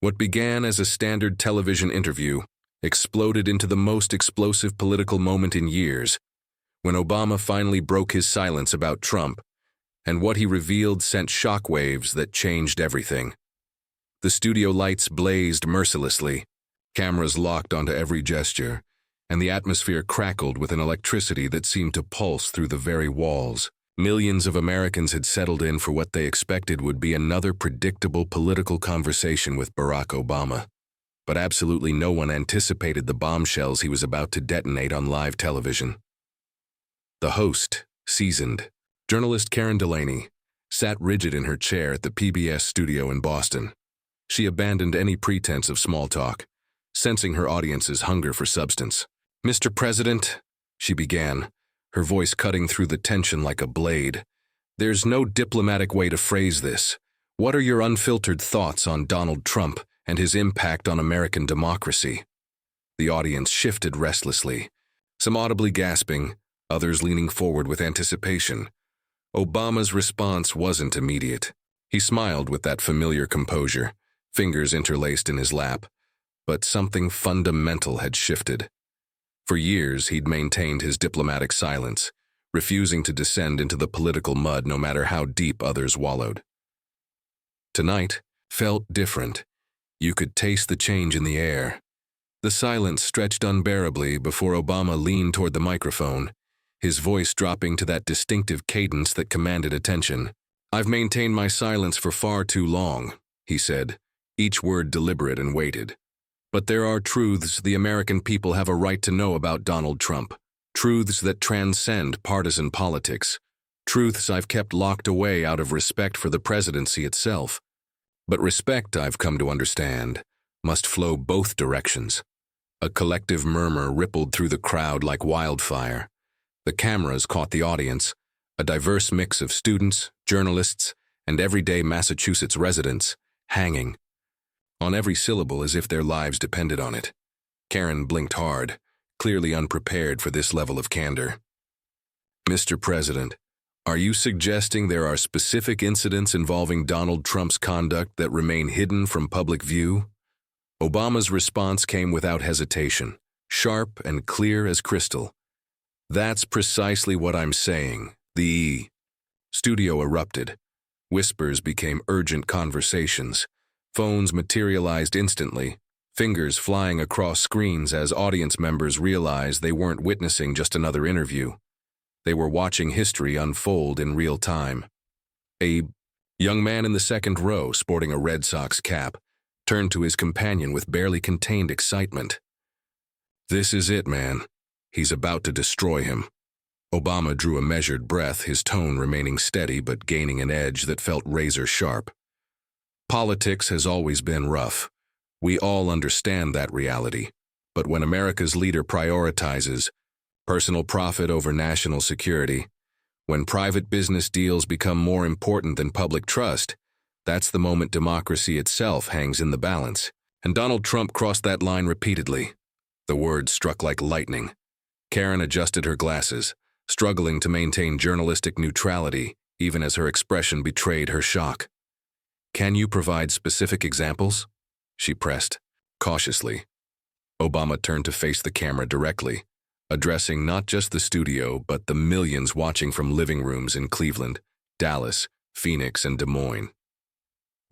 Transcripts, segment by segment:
What began as a standard television interview exploded into the most explosive political moment in years, when Obama finally broke his silence about Trump, and what he revealed sent shockwaves that changed everything. The studio lights blazed mercilessly, cameras locked onto every gesture, and the atmosphere crackled with an electricity that seemed to pulse through the very walls. Millions of Americans had settled in for what they expected would be another predictable political conversation with Barack Obama. But absolutely no one anticipated the bombshells he was about to detonate on live television. The host, seasoned, journalist Karen Delaney, sat rigid in her chair at the PBS studio in Boston. She abandoned any pretense of small talk, sensing her audience's hunger for substance. "Mr. President," she began, her voice cutting through the tension like a blade, "there's no diplomatic way to phrase this. What are your unfiltered thoughts on Donald Trump and his impact on American democracy?" The audience shifted restlessly, some audibly gasping, others leaning forward with anticipation. Obama's response wasn't immediate. He smiled with that familiar composure, fingers interlaced in his lap, but something fundamental had shifted. For years, he'd maintained his diplomatic silence, refusing to descend into the political mud no matter how deep others wallowed. Tonight felt different. You could taste the change in the air. The silence stretched unbearably before Obama leaned toward the microphone, his voice dropping to that distinctive cadence that commanded attention. "I've maintained my silence for far too long," he said, each word deliberate and weighted. "But there are truths the American people have a right to know about Donald Trump, truths that transcend partisan politics, truths I've kept locked away out of respect for the presidency itself. But respect, I've come to understand, must flow both directions." A collective murmur rippled through the crowd like wildfire. The cameras caught the audience, a diverse mix of students, journalists, and everyday Massachusetts residents, hanging on every syllable as if their lives depended on it. Karen blinked hard, clearly unprepared for this level of candor. "Mr. President, are you suggesting there are specific incidents involving Donald Trump's conduct that remain hidden from public view?" Obama's response came without hesitation, sharp and clear as crystal. "That's precisely what I'm saying." The studio erupted. Whispers became urgent conversations. Phones materialized instantly, fingers flying across screens as audience members realized they weren't witnessing just another interview. They were watching history unfold in real time. A young man in the second row, sporting a Red Sox cap, turned to his companion with barely contained excitement. "This is it, man. He's about to destroy him." Obama drew a measured breath, his tone remaining steady but gaining an edge that felt razor-sharp. "Politics has always been rough. We all understand that reality. But when America's leader prioritizes personal profit over national security, when private business deals become more important than public trust, that's the moment democracy itself hangs in the balance." And Donald Trump crossed that line repeatedly. The words struck like lightning. Karen adjusted her glasses, struggling to maintain journalistic neutrality even as her expression betrayed her shock. "Can you provide specific examples?" she pressed, cautiously. Obama turned to face the camera directly, addressing not just the studio but the millions watching from living rooms in Cleveland, Dallas, Phoenix, and Des Moines.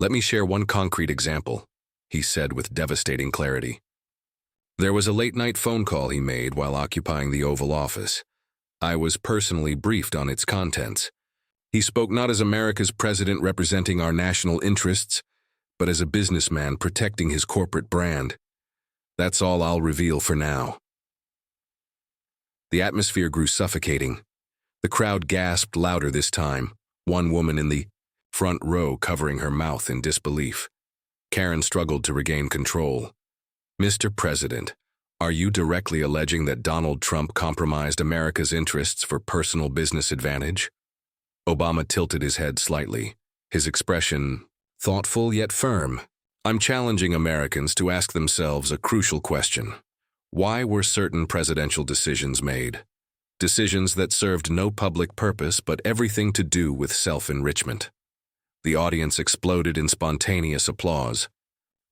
"Let me share one concrete example," he said with devastating clarity. "There was a late-night phone call he made while occupying the Oval Office. I was personally briefed on its contents. He spoke not as America's president representing our national interests, but as a businessman protecting his corporate brand. That's all I'll reveal for now." The atmosphere grew suffocating. The crowd gasped louder this time, one woman in the front row covering her mouth in disbelief. Karen struggled to regain control. "Mr. President, are you directly alleging that Donald Trump compromised America's interests for personal business advantage?" Obama tilted his head slightly, his expression thoughtful yet firm. "I'm challenging Americans to ask themselves a crucial question. Why were certain presidential decisions made? Decisions that served no public purpose but everything to do with self-enrichment." The audience exploded in spontaneous applause.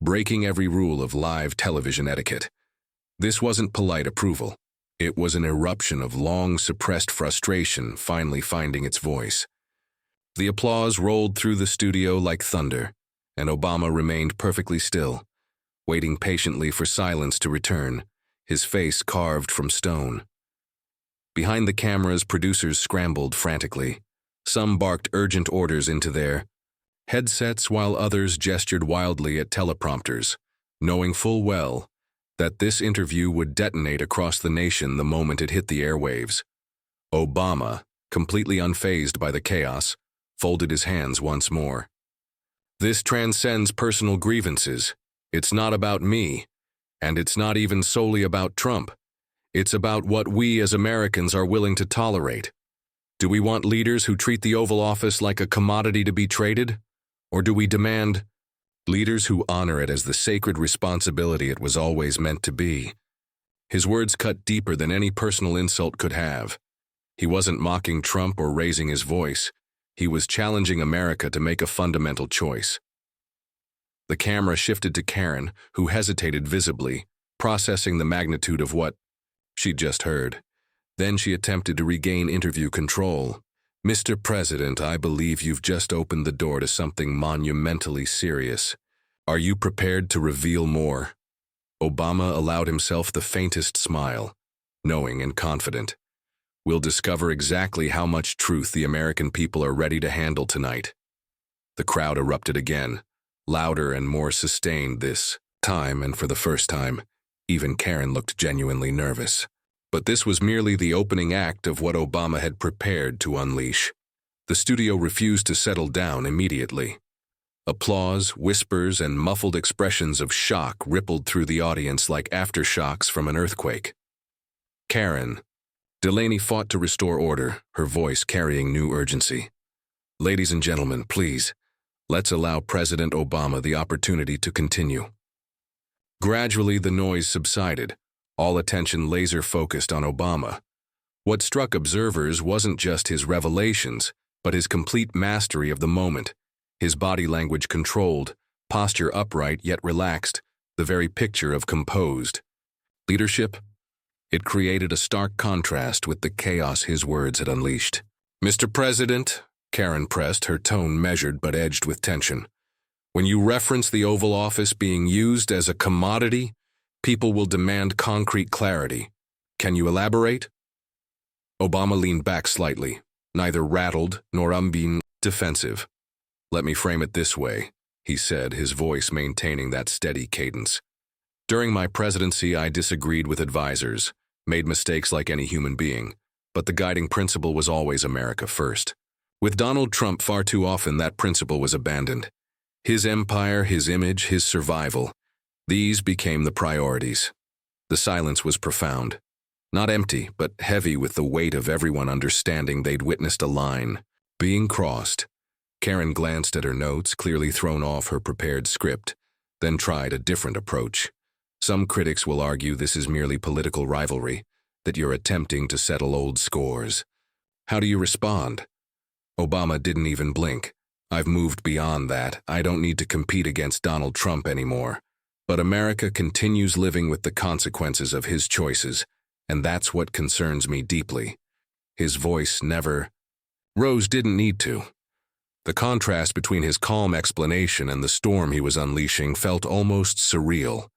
breaking every rule of live television etiquette. This wasn't polite approval. It was an eruption of long-suppressed frustration finally finding its voice. The applause rolled through the studio like thunder, and Obama remained perfectly still, waiting patiently for silence to return, his face carved from stone. Behind the cameras, producers scrambled frantically. Some barked urgent orders into their headsets while others gestured wildly at teleprompters, knowing full well that this interview would detonate across the nation the moment it hit the airwaves. Obama, completely unfazed by the chaos, folded his hands once more. This transcends personal grievances. It's not about me, and it's not even solely about Trump. It's about what we as Americans are willing to tolerate. Do we want leaders who treat the Oval Office like a commodity to be traded? Or do we demand leaders who honor it as the sacred responsibility it was always meant to be? His words cut deeper than any personal insult could have. He wasn't mocking Trump or raising his voice. He was challenging America to make a fundamental choice. The camera shifted to Karen, who hesitated visibly, processing the magnitude of what she'd just heard. Then she attempted to regain interview control. "Mr. President, I believe you've just opened the door to something monumentally serious. Are you prepared to reveal more?" Obama allowed himself the faintest smile, knowing and confident. "We'll discover exactly how much truth the American people are ready to handle tonight." The crowd erupted again, louder and more sustained this time, and for the first time, even Karen looked genuinely nervous. But this was merely the opening act of what Obama had prepared to unleash. The studio refused to settle down immediately. Applause, whispers, and muffled expressions of shock rippled through the audience like aftershocks from an earthquake. "Karen." Delaney fought to restore order, her voice carrying new urgency. "Ladies and gentlemen, please, let's allow President Obama the opportunity to continue." Gradually, the noise subsided, all attention laser-focused on Obama. What struck observers wasn't just his revelations, but his complete mastery of the moment, his body language controlled, posture upright yet relaxed, the very picture of composed leadership. It created a stark contrast with the chaos his words had unleashed. "Mr. President," Karen pressed, her tone measured but edged with tension, "when you reference the Oval Office being used as a commodity, people will demand concrete clarity. Can you elaborate?" Obama leaned back slightly, neither rattled nor being defensive. "Let me frame it this way," he said, his voice maintaining that steady cadence. "During my presidency, I disagreed with advisors, made mistakes like any human being, but the guiding principle was always America first. With Donald Trump, far too often that principle was abandoned. His empire, his image, his survival, these became the priorities." The silence was profound. Not empty, but heavy with the weight of everyone understanding they'd witnessed a line being crossed. Karen glanced at her notes, clearly thrown off her prepared script, then tried a different approach. "Some critics will argue this is merely political rivalry, that you're attempting to settle old scores. How do you respond?" Obama didn't even blink. "I've moved beyond that. I don't need to compete against Donald Trump anymore. But America continues living with the consequences of his choices, and that's what concerns me deeply." His voice never rose, didn't need to. The contrast between his calm explanation and the storm he was unleashing felt almost surreal.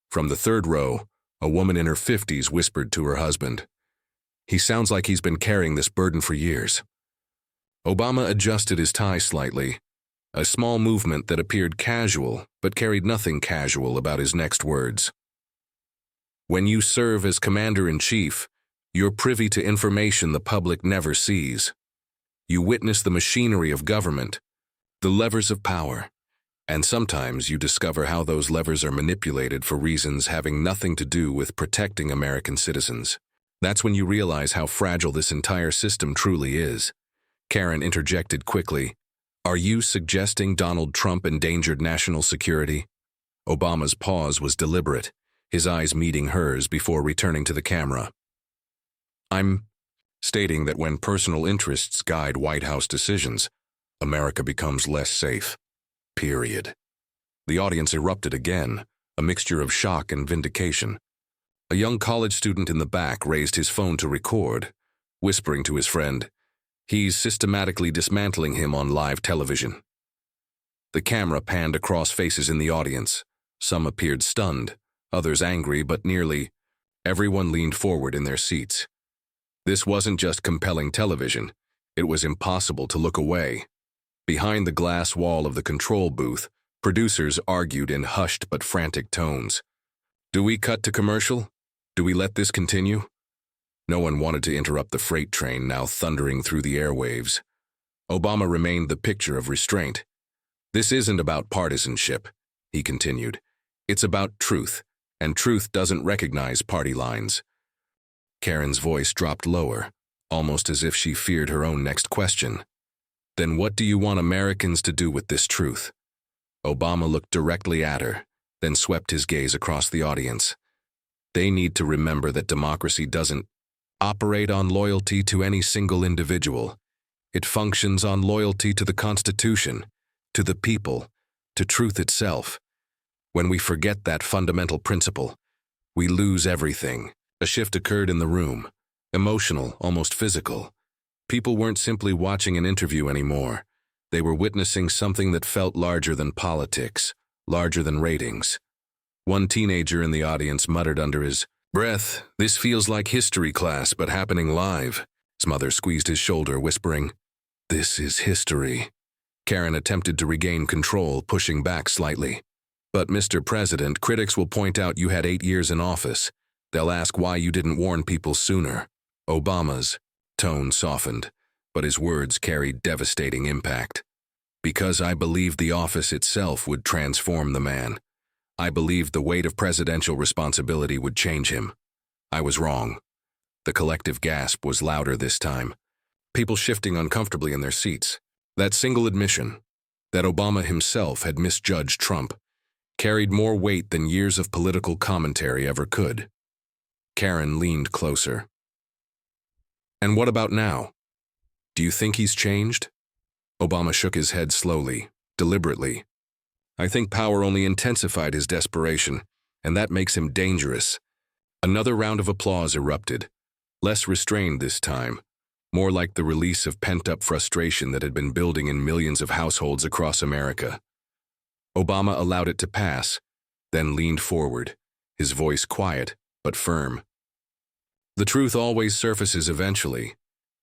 From the third row, a woman in her 50s whispered to her husband, "He sounds like he's been carrying this burden for years." Obama adjusted his tie slightly, a small movement that appeared casual but carried nothing casual about his next words. "When you serve as commander-in-chief, you're privy to information the public never sees. You witness the machinery of government, the levers of power, and sometimes you discover how those levers are manipulated for reasons having nothing to do with protecting American citizens. That's when you realize how fragile this entire system truly is." Karen interjected quickly, "Are you suggesting Donald Trump endangered national security?" Obama's pause was deliberate, his eyes meeting hers before returning to the camera. "I'm stating that when personal interests guide White House decisions, America becomes less safe. Period." The audience erupted again, a mixture of shock and vindication. A young college student in the back raised his phone to record, whispering to his friend, "He's systematically dismantling him on live television." The camera panned across faces in the audience. Some appeared stunned, others angry, but nearly everyone leaned forward in their seats. This wasn't just compelling television. It was impossible to look away. Behind the glass wall of the control booth, producers argued in hushed but frantic tones. Do we cut to commercial? Do we let this continue? No one wanted to interrupt the freight train now thundering through the airwaves. Obama remained the picture of restraint. This isn't about partisanship, he continued. It's about truth, and truth doesn't recognize party lines. Karen's voice dropped lower, almost as if she feared her own next question. Then what do you want Americans to do with this truth? Obama looked directly at her, then swept his gaze across the audience. They need to remember that democracy doesn't operate on loyalty to any single individual. It functions on loyalty to the Constitution, to the people, to truth itself. When we forget that fundamental principle, we lose everything. A shift occurred in the room, emotional, almost physical. People weren't simply watching an interview anymore. They were witnessing something that felt larger than politics, larger than ratings. One teenager in the audience muttered under his breath, "This feels like history class, but happening live." His mother squeezed his shoulder, whispering, "This is history." Karen attempted to regain control, pushing back slightly. "But Mr. President, critics will point out you had 8 years in office. They'll ask why you didn't warn people sooner." Obama's tone softened, but his words carried devastating impact. "Because I believed the office itself would transform the man. I believed the weight of presidential responsibility would change him. I was wrong." The collective gasp was louder this time, people shifting uncomfortably in their seats. That single admission, that Obama himself had misjudged Trump, carried more weight than years of political commentary ever could. Karen leaned closer. "And what about now? Do you think he's changed?" Obama shook his head slowly, deliberately. "I think power only intensified his desperation, and that makes him dangerous." Another round of applause erupted, less restrained this time, more like the release of pent-up frustration that had been building in millions of households across America. Obama allowed it to pass, then leaned forward, his voice quiet but firm. "The truth always surfaces eventually,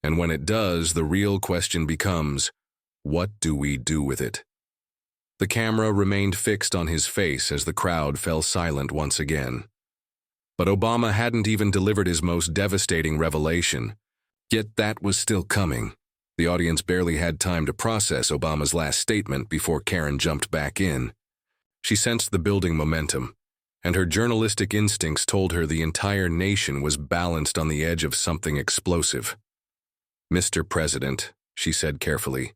and when it does, the real question becomes, what do we do with it?" The camera remained fixed on his face as the crowd fell silent once again. But Obama hadn't even delivered his most devastating revelation, yet that was still coming. The audience barely had time to process Obama's last statement before Karen jumped back in. She sensed the building momentum, and her journalistic instincts told her the entire nation was balanced on the edge of something explosive. "Mr. President," she said carefully,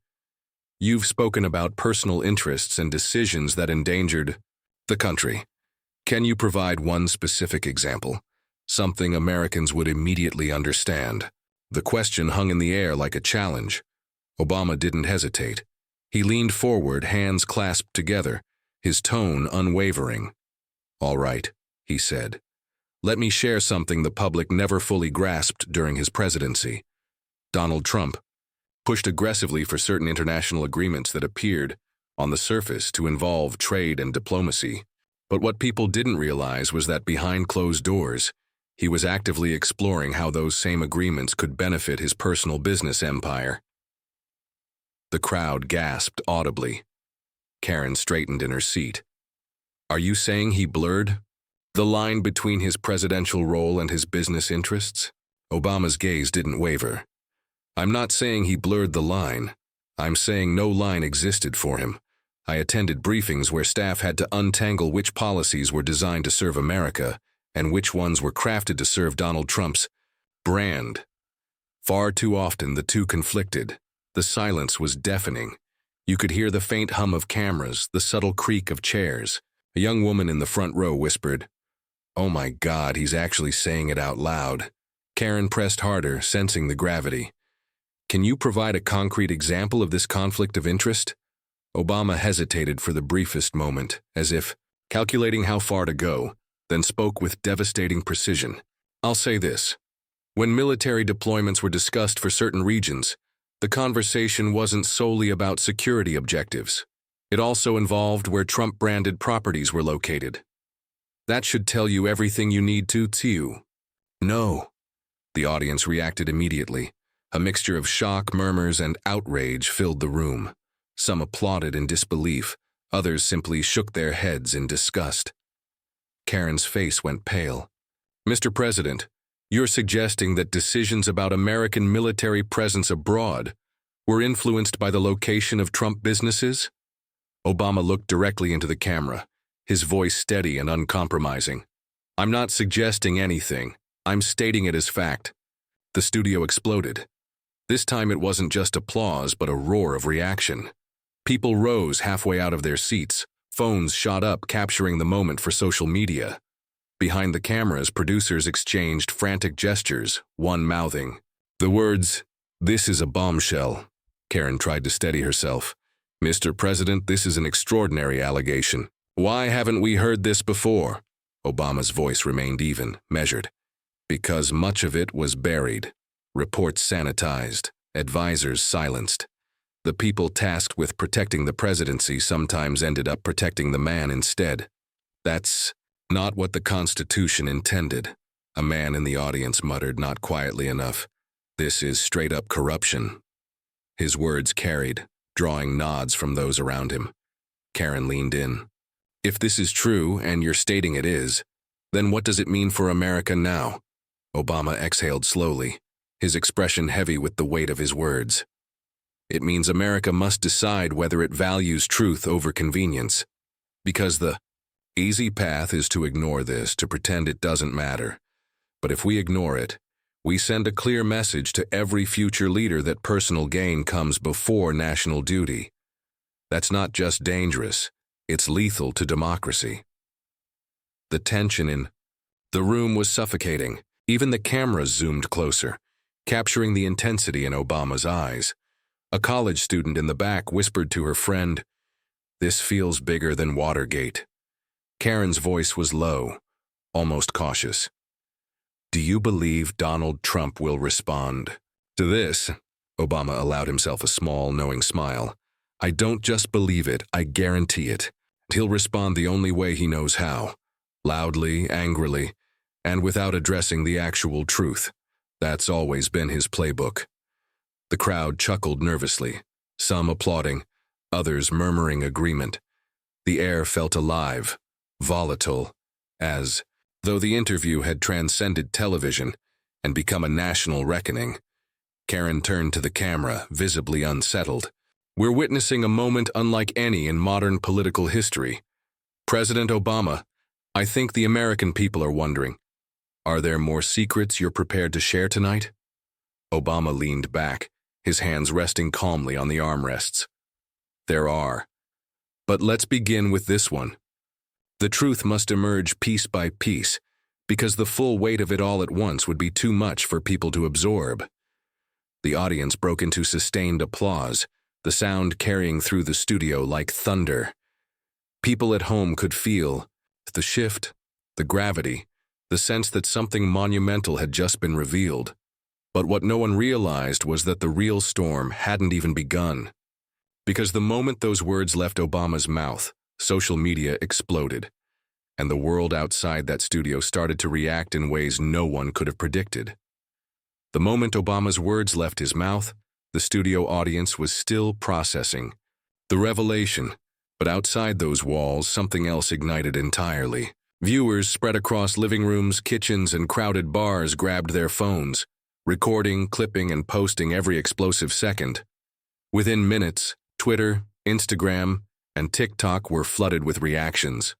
"you've spoken about personal interests and decisions that endangered the country. Can you provide one specific example, something Americans would immediately understand?" The question hung in the air like a challenge. Obama didn't hesitate. He leaned forward, hands clasped together, his tone unwavering. "All right," he said. "Let me share something the public never fully grasped during his presidency. Donald Trump pushed aggressively for certain international agreements that appeared, on the surface, to involve trade and diplomacy. But what people didn't realize was that behind closed doors, he was actively exploring how those same agreements could benefit his personal business empire." The crowd gasped audibly. Karen straightened in her seat. "Are you saying he blurred the line between his presidential role and his business interests?" Obama's gaze didn't waver. "I'm not saying he blurred the line. I'm saying no line existed for him. I attended briefings where staff had to untangle which policies were designed to serve America and which ones were crafted to serve Donald Trump's brand. Far too often the two conflicted. The silence was deafening. You could hear the faint hum of cameras, the subtle creak of chairs. A young woman in the front row whispered, "Oh my God, he's actually saying it out loud." Karen pressed harder, sensing the gravity. "Can you provide a concrete example of this conflict of interest?" Obama hesitated for the briefest moment, as if calculating how far to go, then spoke with devastating precision. I'll say this. When military deployments were discussed for certain regions, the conversation wasn't solely about security objectives. It also involved where Trump-branded properties were located. That should tell you everything you need to. No. The audience reacted immediately. A mixture of shock, murmurs, and outrage filled the room. Some applauded in disbelief, others simply shook their heads in disgust. Karen's face went pale. Mr. President, you're suggesting that decisions about American military presence abroad were influenced by the location of Trump businesses? Obama looked directly into the camera, his voice steady and uncompromising. I'm not suggesting anything. I'm stating it as fact. The studio exploded. This time it wasn't just applause, but a roar of reaction. People rose halfway out of their seats. Phones shot up, capturing the moment for social media. Behind the cameras, producers exchanged frantic gestures, one mouthing the words, "This is a bombshell." Karen tried to steady herself. Mr. President, this is an extraordinary allegation. Why haven't we heard this before? Obama's voice remained even, measured. Because much of it was buried. Reports sanitized, advisors silenced. The people tasked with protecting the presidency sometimes ended up protecting the man instead. That's not what the Constitution intended. A man in the audience muttered not quietly enough. This is straight-up corruption. His words carried, drawing nods from those around him. Karen leaned in. If this is true, and you're stating it is, then what does it mean for America now? Obama exhaled slowly, his expression heavy with the weight of his words. It means America must decide whether it values truth over convenience. Because the easy path is to ignore this, to pretend it doesn't matter. But if we ignore it, we send a clear message to every future leader that personal gain comes before national duty. That's not just dangerous, it's lethal to democracy. The tension in the room was suffocating. Even the cameras zoomed closer, capturing the intensity in Obama's eyes. A college student in the back whispered to her friend, "This feels bigger than Watergate." Karen's voice was low, almost cautious. "Do you believe Donald Trump will respond to this?" Obama allowed himself a small, knowing smile. "I don't just believe it, I guarantee it. He'll respond the only way he knows how. Loudly, angrily, and without addressing the actual truth. That's always been his playbook." The crowd chuckled nervously, some applauding, others murmuring agreement. The air felt alive, volatile, as though the interview had transcended television and become a national reckoning. Karen turned to the camera, visibly unsettled. "We're witnessing a moment unlike any in modern political history. President Obama, I think the American people are wondering, are there more secrets you're prepared to share tonight?" Obama leaned back, his hands resting calmly on the armrests. "There are. But let's begin with this one. The truth must emerge piece by piece, because the full weight of it all at once would be too much for people to absorb." The audience broke into sustained applause, the sound carrying through the studio like thunder. People at home could feel the shift, the gravity, the sense that something monumental had just been revealed. But what no one realized was that the real storm hadn't even begun. Because the moment those words left Obama's mouth, social media exploded, and the world outside that studio started to react in ways no one could have predicted. The moment Obama's words left his mouth, the studio audience was still processing the revelation, but outside those walls, something else ignited entirely. Viewers spread across living rooms, kitchens, and crowded bars grabbed their phones, recording, clipping, and posting every explosive second. Within minutes, Twitter, Instagram, and TikTok were flooded with reactions.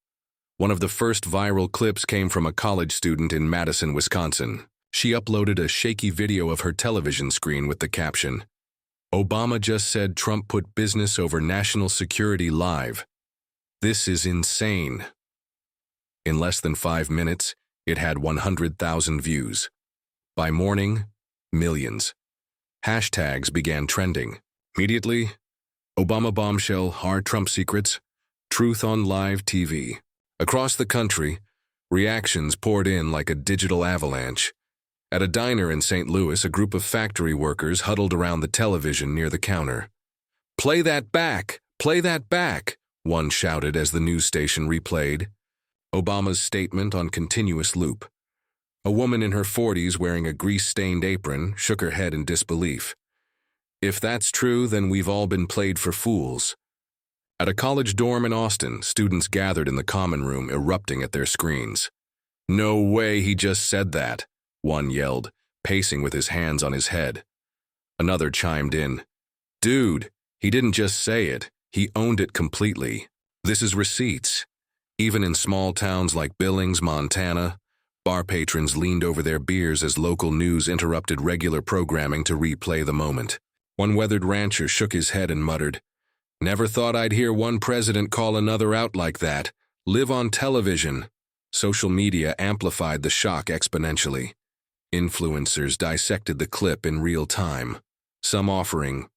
One of the first viral clips came from a college student in Madison, Wisconsin. She uploaded a shaky video of her television screen with the caption, "Obama just said Trump put business over national security live. This is insane." In less than 5 minutes, it had 100,000 views. By morning, millions. Hashtags began trending. Immediately, Obama bombshell, hard Trump secrets, truth on live TV. Across the country, reactions poured in like a digital avalanche. At a diner in St. Louis, a group of factory workers huddled around the television near the counter. "Play that back! Play that back!" one shouted as the news station replayed Obama's statement on continuous loop. A woman in her 40s wearing a grease-stained apron shook her head in disbelief. "If that's true, then we've all been played for fools." At a college dorm in Austin, students gathered in the common room, erupting at their screens. "No way he just said that," one yelled, pacing with his hands on his head. Another chimed in, "Dude, he didn't just say it, he owned it completely. This is receipts." Even in small towns like Billings, Montana, bar patrons leaned over their beers as local news interrupted regular programming to replay the moment. One weathered rancher shook his head and muttered, "Never thought I'd hear one president call another out like that. Live on television." Social media amplified the shock exponentially. Influencers dissected the clip in real time, some offering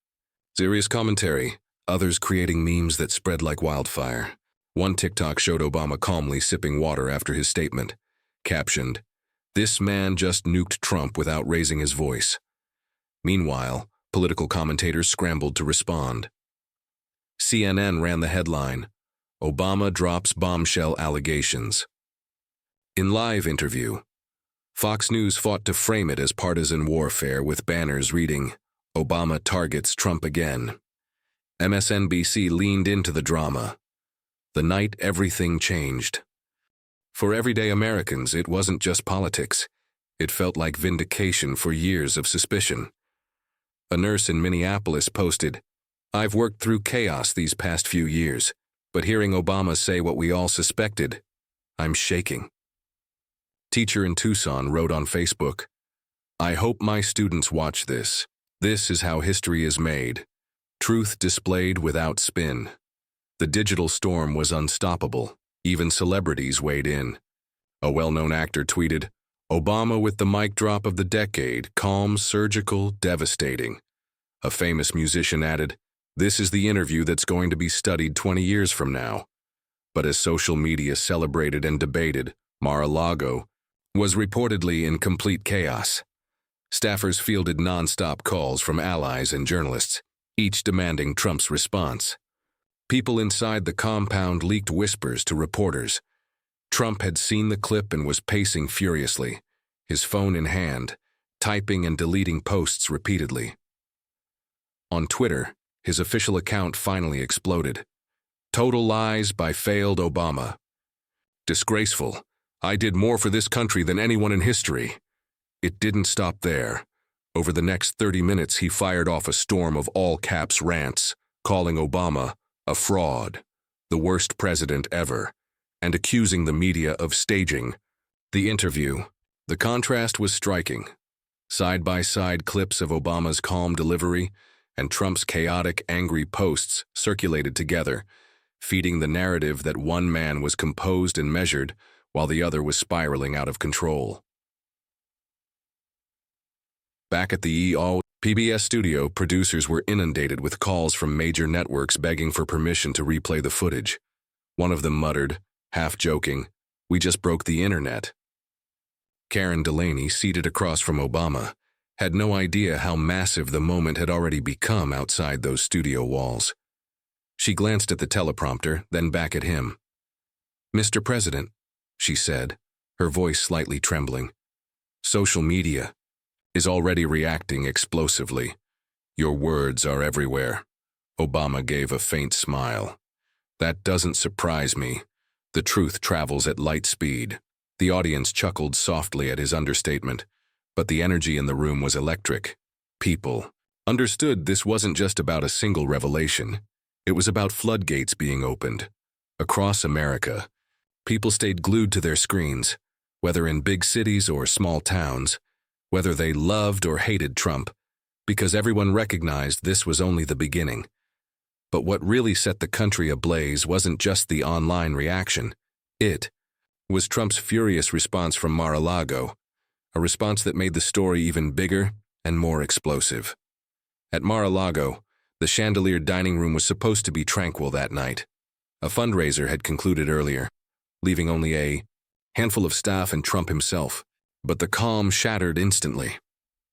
serious commentary, others creating memes that spread like wildfire. One TikTok showed Obama calmly sipping water after his statement, captioned, "This man just nuked Trump without raising his voice." Meanwhile, political commentators scrambled to respond. CNN ran the headline, "Obama drops bombshell allegations." In live interview, Fox News fought to frame it as partisan warfare with banners reading, "Obama targets Trump again." MSNBC leaned into the drama. The night everything changed. For everyday Americans, it wasn't just politics. It felt like vindication for years of suspicion. A nurse in Minneapolis posted, "I've worked through chaos these past few years, but hearing Obama say what we all suspected, I'm shaking." Teacher in Tucson wrote on Facebook, "I hope my students watch this. This is how history is made. Truth displayed without spin." The digital storm was unstoppable. Even celebrities weighed in. A well-known actor tweeted, "Obama with the mic drop of the decade, calm, surgical, devastating." A famous musician added, "This is the interview that's going to be studied 20 years from now." But as social media celebrated and debated, Mar-a-Lago was reportedly in complete chaos. Staffers fielded non-stop calls from allies and journalists, each demanding Trump's response. People inside the compound leaked whispers to reporters. Trump had seen the clip and was pacing furiously, his phone in hand, typing and deleting posts repeatedly. On Twitter, his official account finally exploded. "Total lies by failed Obama. Disgraceful. I did more for this country than anyone in history." It didn't stop there. Over the next 30 minutes, he fired off a storm of all-caps rants, calling Obama a fraud, the worst president ever, and accusing the media of staging the interview. The contrast was striking. Side-by-side clips of Obama's calm delivery and Trump's chaotic, angry posts circulated together, feeding the narrative that one man was composed and measured while the other was spiraling out of control. Back at the PBS studio, producers were inundated with calls from major networks begging for permission to replay the footage. One of them muttered, half joking, "We just broke the internet." Karen Delaney, seated across from Obama, had no idea how massive the moment had already become outside those studio walls. She glanced at the teleprompter, then back at him. "Mr. President," she said, her voice slightly trembling, "social media is already reacting explosively. Your words are everywhere." Obama gave a faint smile. "That doesn't surprise me. The truth travels at light speed." The audience chuckled softly at his understatement, but the energy in the room was electric. People understood this wasn't just about a single revelation. It was about floodgates being opened. Across America, people stayed glued to their screens, whether in big cities or small towns, whether they loved or hated Trump, because everyone recognized this was only the beginning. But what really set the country ablaze wasn't just the online reaction. It was Trump's furious response from Mar-a-Lago, a response that made the story even bigger and more explosive. At Mar-a-Lago, The chandelier dining room was supposed to be tranquil that night. A fundraiser had concluded earlier, leaving only a handful of staff and Trump himself. But the calm shattered instantly.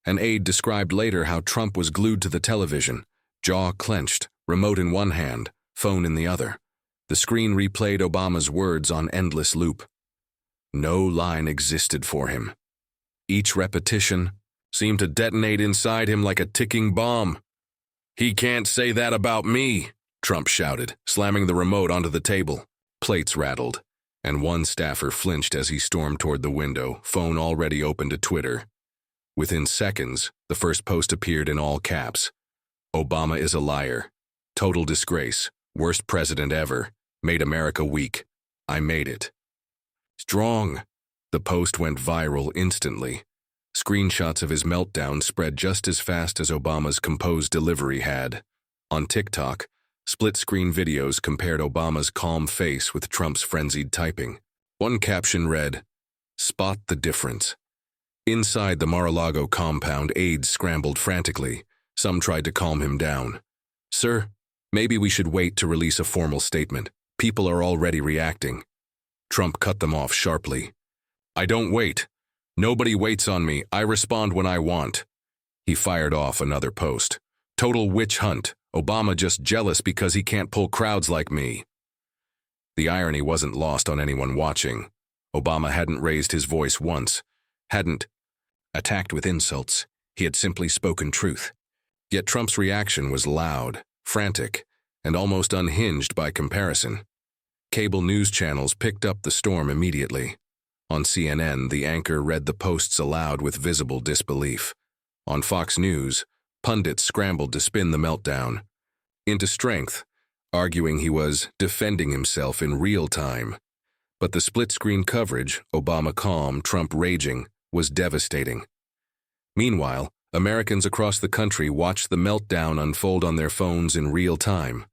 An aide described later how Trump was glued to the television, jaw clenched, remote in one hand, phone in the other. The screen replayed Obama's words on endless loop. No line existed for him. Each repetition seemed to detonate inside him like a ticking bomb. "He can't say that about me," Trump shouted, slamming the remote onto the table. Plates rattled, and one staffer flinched as he stormed toward the window, phone already open to Twitter. Within seconds, the first post appeared in all caps. "Obama is a liar. Total disgrace. Worst president ever. Made America weak. I made it." Strong. The post went viral instantly. Screenshots of his meltdown spread just as fast as Obama's composed delivery had. On TikTok, split-screen videos compared Obama's calm face with Trump's frenzied typing. One caption read, "Spot the difference." Inside the Mar-a-Lago compound, aides scrambled frantically. Some tried to calm him down. "Sir, maybe we should wait to release a formal statement. People are already reacting." Trump cut them off sharply. "I don't wait. Nobody waits on me. I respond when I want." He fired off another post. "Total witch hunt. Obama just jealous because he can't pull crowds like me." The irony wasn't lost on anyone watching. Obama hadn't raised his voice once, hadn't attacked with insults. He had simply spoken truth. Yet Trump's reaction was loud, frantic, and almost unhinged by comparison. Cable news channels picked up the storm immediately. On CNN, the anchor read the posts aloud with visible disbelief. On Fox News, pundits scrambled to spin the meltdown into strength, arguing he was defending himself in real time. But the split-screen coverage, Obama calm, Trump raging, was devastating. Meanwhile, Americans across the country watched the meltdown unfold on their phones in real time.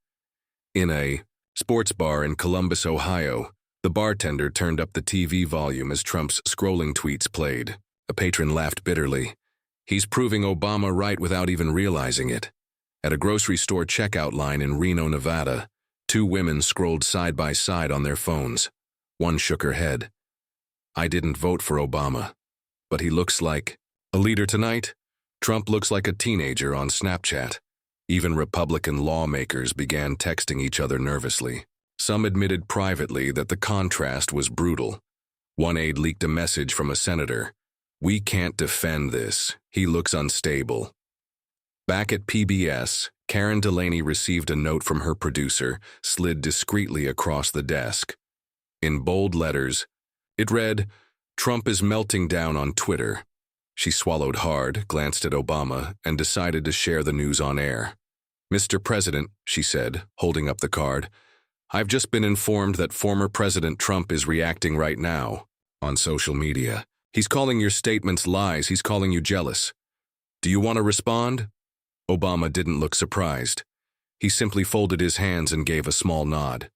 In a sports bar in Columbus, Ohio, the bartender turned up the TV volume as Trump's scrolling tweets played. A patron laughed bitterly. He's proving Obama right without even realizing it. At a grocery store checkout line in Reno, Nevada, two women scrolled side by side on their phones. One shook her head. "I didn't vote for Obama, but he looks like a leader tonight. Trump looks like a teenager on Snapchat." Even Republican lawmakers began texting each other nervously. Some admitted privately that the contrast was brutal. One aide leaked a message from a senator. "We can't defend this. He looks unstable." Back at PBS, Karen Delaney received a note from her producer, slid discreetly across the desk. In bold letters, it read, "Trump is melting down on Twitter." She swallowed hard, glanced at Obama, and decided to share the news on air. "Mr. President," she said, holding up the card, "I've just been informed that former President Trump is reacting right now on social media. He's calling your statements lies. He's calling you jealous. Do you want to respond?" Obama didn't look surprised. He simply folded his hands and gave a small nod.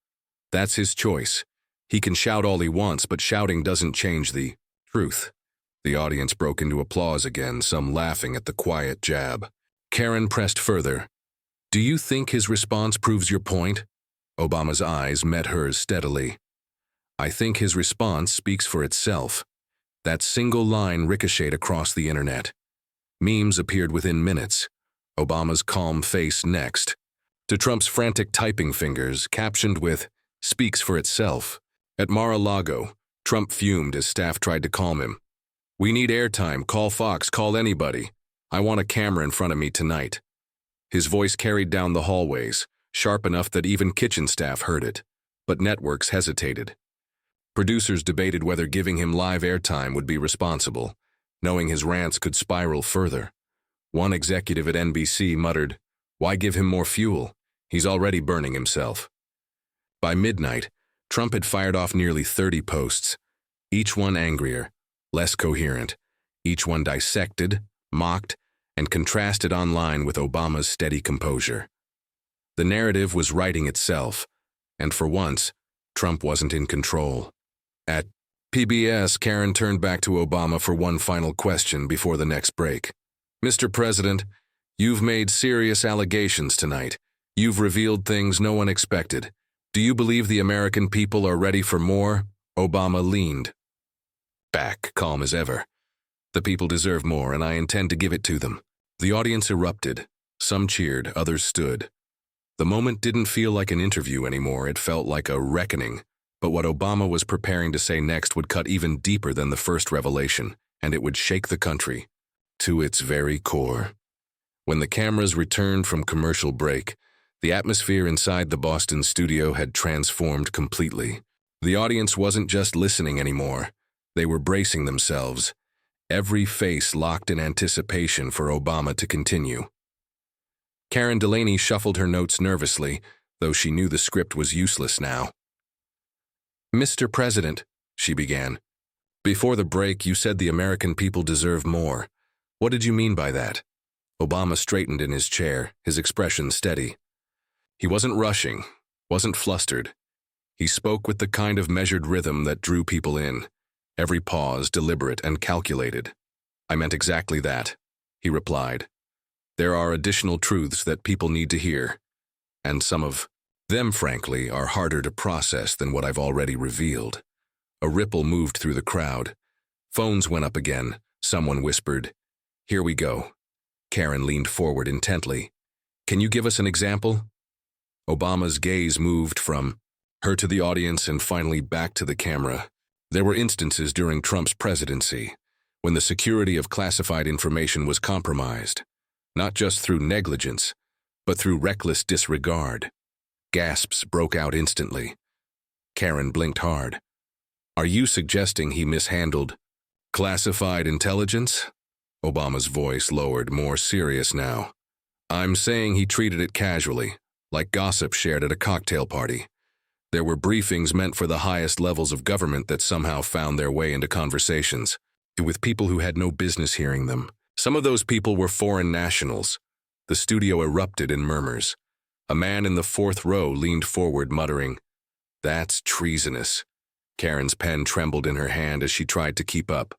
That's his choice. He can shout all he wants, but shouting doesn't change the truth. The audience broke into applause again, some laughing at the quiet jab. Karen pressed further. "Do you think his response proves your point?" Obama's eyes met hers steadily. "I think his response speaks for itself." That single line ricocheted across the internet. Memes appeared within minutes. Obama's calm face next. To Trump's frantic typing fingers, captioned with, "Speaks for itself." At Mar-a-Lago, Trump fumed as staff tried to calm him. "We need airtime. Call Fox. Call anybody. I want a camera in front of me tonight." His voice carried down the hallways, sharp enough that even kitchen staff heard it. But networks hesitated. Producers debated whether giving him live airtime would be responsible, knowing his rants could spiral further. One executive at NBC muttered, "Why give him more fuel? He's already burning himself." By midnight, Trump had fired off nearly 30 posts, each one angrier, less coherent, each one dissected, mocked, and contrasted online with Obama's steady composure. The narrative was writing itself, and for once, Trump wasn't in control. At PBS, Karen turned back to Obama for one final question before the next break. "Mr. President, You've made serious allegations tonight. You've revealed things no one expected. Do you believe the American people are ready for more? Obama leaned back, calm as ever. The people deserve more, and I intend to give it to them. The audience erupted. Some cheered, others stood. The moment didn't feel like an interview anymore, it felt like a reckoning. But what Obama was preparing to say next would cut even deeper than the first revelation, and it would shake the country to its very core. When the cameras returned from commercial break, the atmosphere inside the Boston studio had transformed completely. The audience wasn't just listening anymore. They were bracing themselves, every face locked in anticipation for Obama to continue. Karen Delaney shuffled her notes nervously, though she knew the script was useless now. "Mr. President," she began, "before the break you said the American people deserve more. What did you mean by that?" Obama straightened in his chair, his expression steady. He wasn't rushing, wasn't flustered. He spoke with the kind of measured rhythm that drew people in, every pause deliberate and calculated. "I meant exactly that," he replied. "There are additional truths that people need to hear, and some of them, frankly, are harder to process than what I've already revealed." A ripple moved through the crowd. Phones went up again. Someone whispered, "Here we go." Karen leaned forward intently. "Can you give us an example?" Obama's gaze moved from her to the audience and finally back to the camera. There were instances during Trump's presidency when the security of classified information was compromised, not just through negligence, but through reckless disregard. Gasps broke out instantly. Karen blinked hard. "Are you suggesting he mishandled classified intelligence?" Obama's voice lowered, more serious now. "I'm saying he treated it casually, like gossip shared at a cocktail party. There were briefings meant for the highest levels of government that somehow found their way into conversations, with people who had no business hearing them. Some of those people were foreign nationals." The studio erupted in murmurs. A man in the fourth row leaned forward, muttering, "That's treasonous." Karen's pen trembled in her hand as she tried to keep up.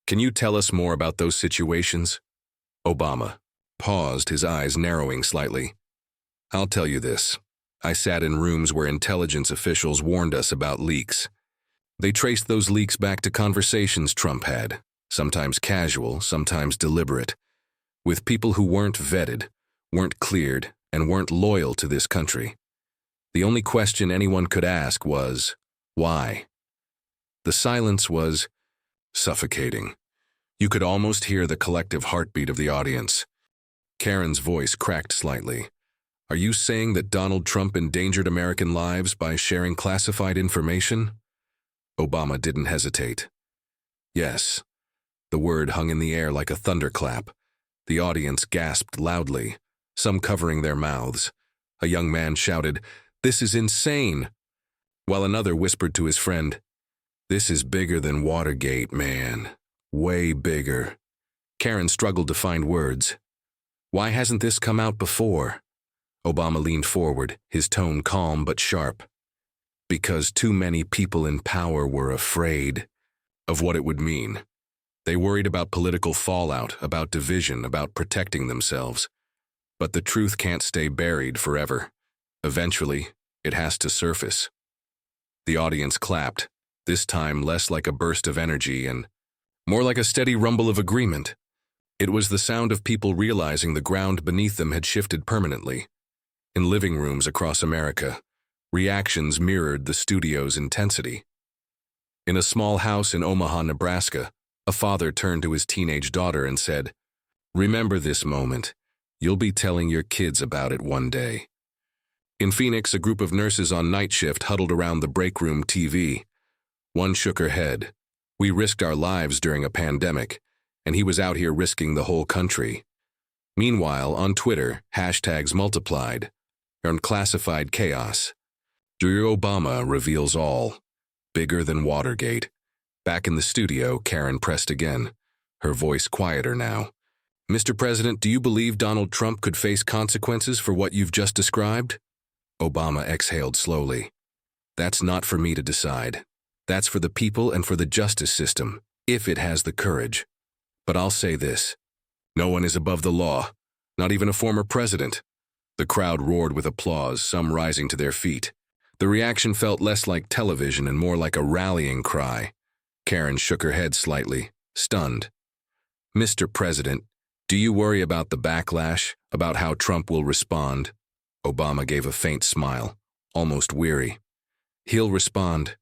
"Can you tell us more about those situations?" Obama paused, his eyes narrowing slightly. "I'll tell you this. I sat in rooms where intelligence officials warned us about leaks. They traced those leaks back to conversations Trump had, sometimes casual, sometimes deliberate, with people who weren't vetted, weren't cleared, and weren't loyal to this country. The only question anyone could ask was, why? The silence was suffocating. You could almost hear the collective heartbeat of the audience. Karen's voice cracked slightly. "Are you saying that Donald Trump endangered American lives by sharing classified information?" Obama didn't hesitate. "Yes." The word hung in the air like a thunderclap. The audience gasped loudly, some covering their mouths. A young man shouted, "This is insane!" while another whispered to his friend, "This is bigger than Watergate, man. Way bigger." Karen struggled to find words. "Why hasn't this come out before?" Obama leaned forward, his tone calm but sharp. "Because too many people in power were afraid of what it would mean. They worried about political fallout, about division, about protecting themselves. But the truth can't stay buried forever. Eventually, it has to surface." The audience clapped, this time less like a burst of energy and more like a steady rumble of agreement. It was the sound of people realizing the ground beneath them had shifted permanently. In living rooms across America, reactions mirrored the studio's intensity. In a small house in Omaha, Nebraska, a father turned to his teenage daughter and said, "Remember this moment. You'll be telling your kids about it one day." In Phoenix, a group of nurses on night shift huddled around the break room TV. One shook her head. "We risked our lives during a pandemic, and he was out here risking the whole country." Meanwhile, on Twitter, hashtags multiplied. Unclassified chaos. Dear Obama reveals all. Bigger than Watergate. Back in the studio, Karen pressed again, her voice quieter now. "Mr. President, do you believe Donald Trump could face consequences for what you've just described?" Obama exhaled slowly. "That's not for me to decide. That's for the people and for the justice system, if it has the courage. But I'll say this. No one is above the law. Not even a former president. The crowd roared with applause, some rising to their feet. The reaction felt less like television and more like a rallying cry. Karen shook her head slightly, stunned. "Mr. President, do you worry about the backlash, about how Trump will respond?" Obama gave a faint smile, almost weary. "He'll respond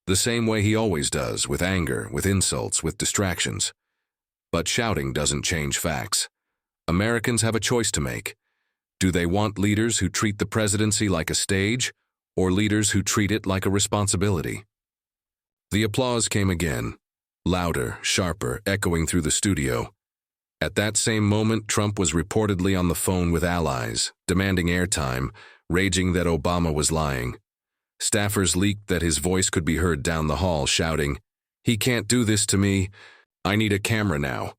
the same way he always does, with anger, with insults, with distractions. But shouting doesn't change facts. Americans have a choice to make. Do they want leaders who treat the presidency like a stage, or leaders who treat it like a responsibility?" The applause came again, louder, sharper, echoing through the studio. At that same moment, Trump was reportedly on the phone with allies, demanding airtime, raging that Obama was lying. Staffers leaked that his voice could be heard down the hall, shouting, "He can't do this to me. I need a camera now."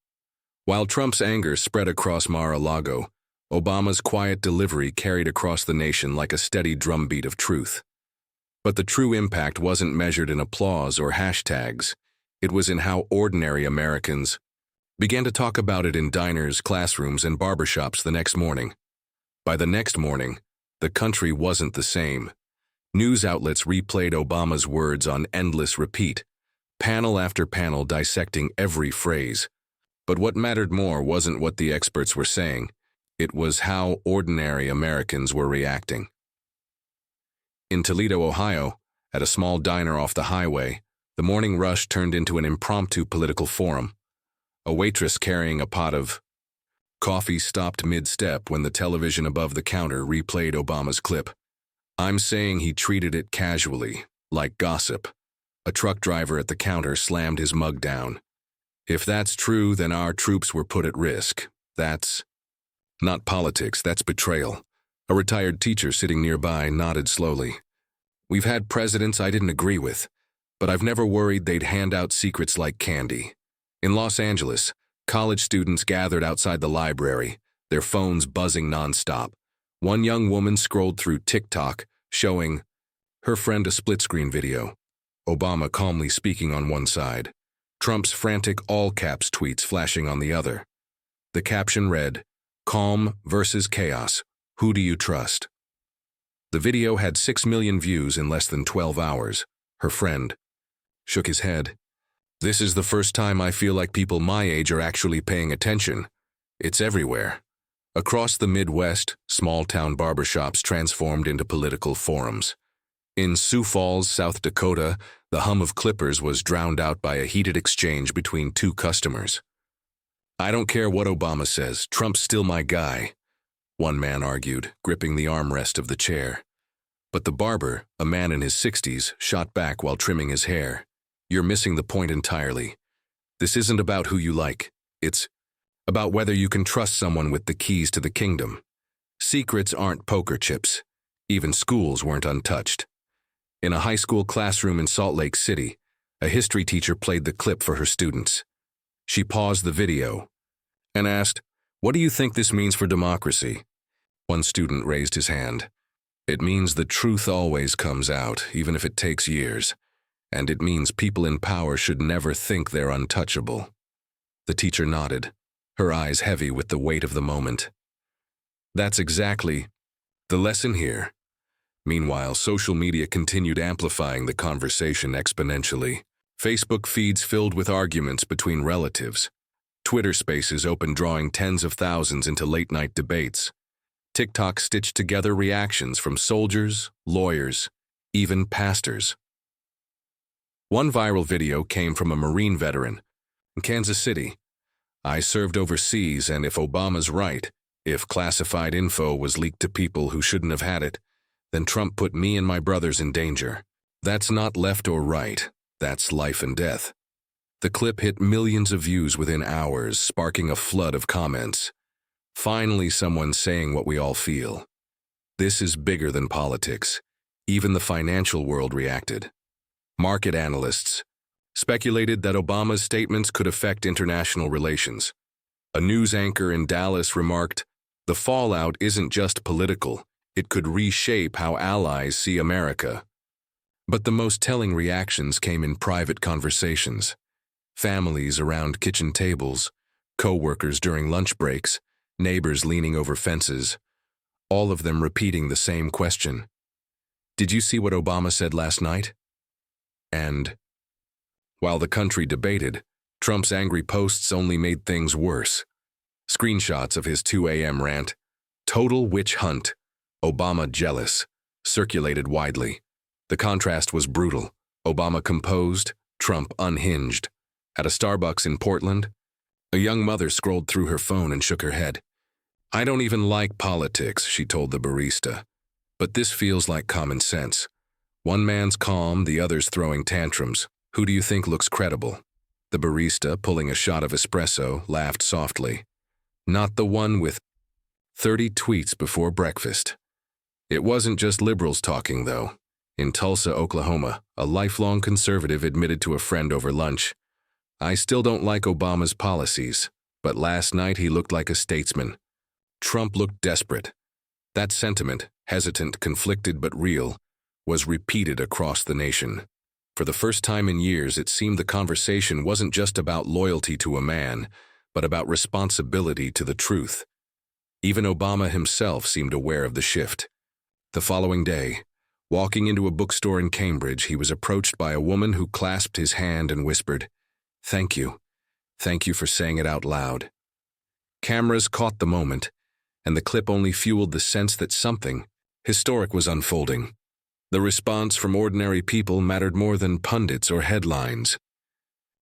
While Trump's anger spread across Mar-a-Lago, Obama's quiet delivery carried across the nation like a steady drumbeat of truth. But the true impact wasn't measured in applause or hashtags. It was in how ordinary Americans began to talk about it in diners, classrooms, and barbershops the next morning. By the next morning, the country wasn't the same. News outlets replayed Obama's words on endless repeat, panel after panel dissecting every phrase. But what mattered more wasn't what the experts were saying. It was how ordinary Americans were reacting. In Toledo, Ohio, at a small diner off the highway, the morning rush turned into an impromptu political forum. A waitress carrying a pot of coffee stopped mid-step when the television above the counter replayed Obama's clip. "I'm saying he treated it casually, like gossip." A truck driver at the counter slammed his mug down. "If that's true, then our troops were put at risk. That's not politics, that's betrayal." A retired teacher sitting nearby nodded slowly. "We've had presidents I didn't agree with, but I've never worried they'd hand out secrets like candy." In Los Angeles, college students gathered outside the library, their phones buzzing nonstop. One young woman scrolled through TikTok, showing her friend a split-screen video. Obama calmly speaking on one side, Trump's frantic all-caps tweets flashing on the other. The caption read, "Calm versus chaos. Who do you trust?" The video had 6 million views in less than 12 hours. Her friend shook his head. "This is the first time I feel like people my age are actually paying attention. It's everywhere." Across the Midwest, small-town barbershops transformed into political forums. In Sioux Falls, South Dakota, the hum of clippers was drowned out by a heated exchange between two customers. "I don't care what Obama says, Trump's still my guy," one man argued, gripping the armrest of the chair. But the barber, a man in his 60s, shot back while trimming his hair. "You're missing the point entirely. This isn't about who you like. It's about whether you can trust someone with the keys to the kingdom. Secrets aren't poker chips. Even schools weren't untouched." In a high school classroom in Salt Lake City, a history teacher played the clip for her students. She paused the video and asked, "What do you think this means for democracy?" One student raised his hand. "It means the truth always comes out, even if it takes years. And it means people in power should never think they're untouchable." The teacher nodded, her eyes heavy with the weight of the moment. "That's exactly the lesson here." Meanwhile, social media continued amplifying the conversation exponentially. Facebook feeds filled with arguments between relatives. Twitter spaces opened, drawing tens of thousands into late-night debates. TikTok stitched together reactions from soldiers, lawyers, even pastors. One viral video came from a Marine veteran in Kansas City. "I served overseas, and if Obama's right, if classified info was leaked to people who shouldn't have had it, then Trump put me and my brothers in danger. That's not left or right, that's life and death." The clip hit millions of views within hours, sparking a flood of comments. Finally, someone saying what we all feel. This is bigger than politics. Even the financial world reacted. Market analysts speculated that Obama's statements could affect international relations. A news anchor in Dallas remarked, "The fallout isn't just political. It could reshape how allies see America." But the most telling reactions came in private conversations. Families around kitchen tables, co-workers during lunch breaks, neighbors leaning over fences, all of them repeating the same question. Did you see what Obama said last night? And while the country debated, Trump's angry posts only made things worse. Screenshots of his 2 a.m. rant, "Total witch hunt, Obama jealous," circulated widely. The contrast was brutal. Obama composed, Trump unhinged. At a Starbucks in Portland, a young mother scrolled through her phone and shook her head. "I don't even like politics," she told the barista. "But this feels like common sense. One man's calm, the other's throwing tantrums. Who do you think looks credible?" The barista, pulling a shot of espresso, laughed softly. "Not the one with 30 tweets before breakfast." It wasn't just liberals talking, though. In Tulsa, Oklahoma, a lifelong conservative admitted to a friend over lunch, "I still don't like Obama's policies, but last night he looked like a statesman." Trump looked desperate. That sentiment, hesitant, conflicted but real, was repeated across the nation. For the first time in years, it seemed the conversation wasn't just about loyalty to a man, but about responsibility to the truth. Even Obama himself seemed aware of the shift. The following day, walking into a bookstore in Cambridge, he was approached by a woman who clasped his hand and whispered, "Thank you. Thank you for saying it out loud." Cameras caught the moment, and the clip only fueled the sense that something historic was unfolding. The response from ordinary people mattered more than pundits or headlines.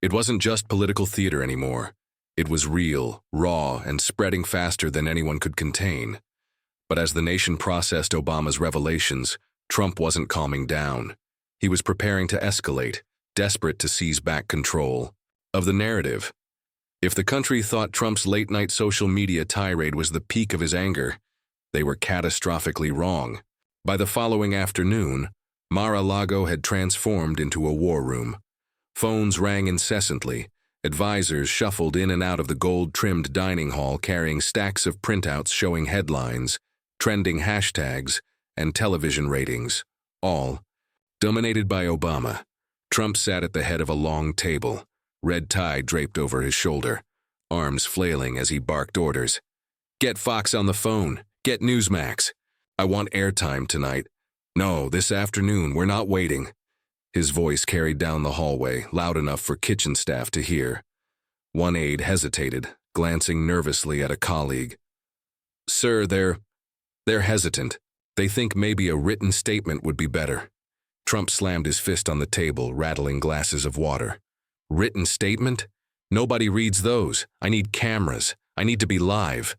It wasn't just political theater anymore. It was real, raw, and spreading faster than anyone could contain. But as the nation processed Obama's revelations, Trump wasn't calming down. He was preparing to escalate, desperate to seize back control of the narrative. If the country thought Trump's late-night social media tirade was the peak of his anger, they were catastrophically wrong. By the following afternoon, Mar-a-Lago had transformed into a war room. Phones rang incessantly. Advisors shuffled in and out of the gold-trimmed dining hall carrying stacks of printouts showing headlines, trending hashtags, and television ratings, all dominated by Obama. Trump sat at the head of a long table, red tie draped over his shoulder, arms flailing as he barked orders. "Get Fox on the phone. Get Newsmax. I want airtime tonight. No, this afternoon, we're not waiting." His voice carried down the hallway, loud enough for kitchen staff to hear. One aide hesitated, glancing nervously at a colleague. "Sir, they're hesitant. They think maybe a written statement would be better." Trump slammed his fist on the table, rattling glasses of water. "Written statement? Nobody reads those. I need cameras. I need to be live."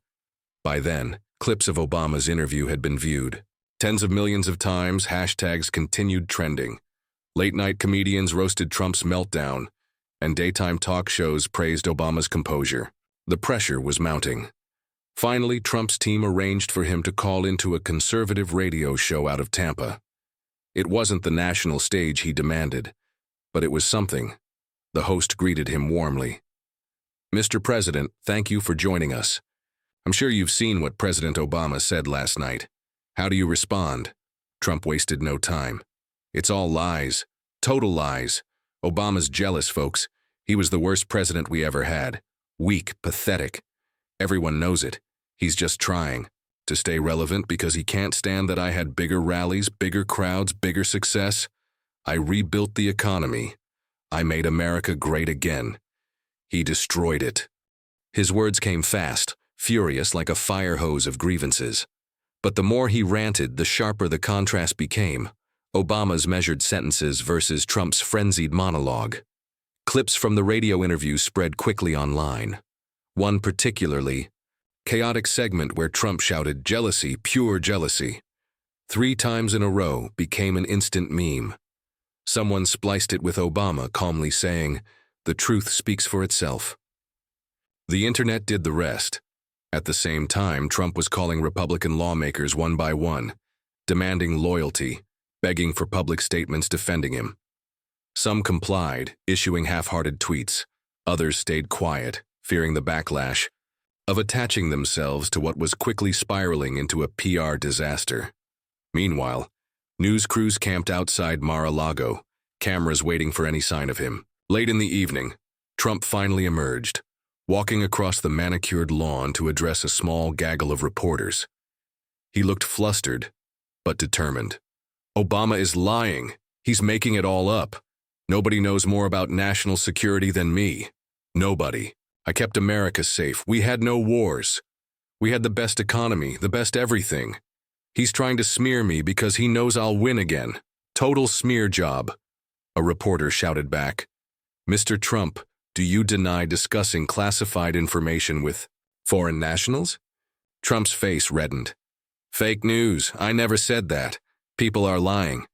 By then, clips of Obama's interview had been viewed. Tens of millions of times, hashtags continued trending. Late-night comedians roasted Trump's meltdown, and daytime talk shows praised Obama's composure. The pressure was mounting. Finally, Trump's team arranged for him to call into a conservative radio show out of Tampa. It wasn't the national stage he demanded, but it was something. The host greeted him warmly. "Mr. President, thank you for joining us. I'm sure you've seen what President Obama said last night. How do you respond?" Trump wasted no time. "It's all lies. Total lies. Obama's jealous, folks. He was the worst president we ever had. Weak, pathetic. Everyone knows it. He's just trying to stay relevant because he can't stand that I had bigger rallies, bigger crowds, bigger success. I rebuilt the economy. I made America great again. He destroyed it." His words came fast, furious like a fire hose of grievances. But the more he ranted, the sharper the contrast became. Obama's measured sentences versus Trump's frenzied monologue. Clips from the radio interview spread quickly online. One particularly chaotic segment where Trump shouted "jealousy, pure jealousy," 3 times in a row became an instant meme. Someone spliced it with Obama calmly saying, "The truth speaks for itself." The internet did the rest. At the same time, Trump was calling Republican lawmakers one by one, demanding loyalty, begging for public statements defending him. Some complied, issuing half-hearted tweets. Others stayed quiet, fearing the backlash of attaching themselves to what was quickly spiraling into a PR disaster. Meanwhile, news crews camped outside Mar-a-Lago, cameras waiting for any sign of him. Late in the evening, Trump finally emerged, walking across the manicured lawn to address a small gaggle of reporters. He looked flustered, but determined. Obama is lying. He's making it all up. Nobody knows more about national security than me. Nobody. I kept America safe. We had no wars. We had the best economy, the best everything. He's trying to smear me because he knows I'll win again. Total smear job. A reporter shouted back. Mr. Trump, do you deny discussing classified information with foreign nationals? Trump's face reddened. Fake news. I never said that. People are lying.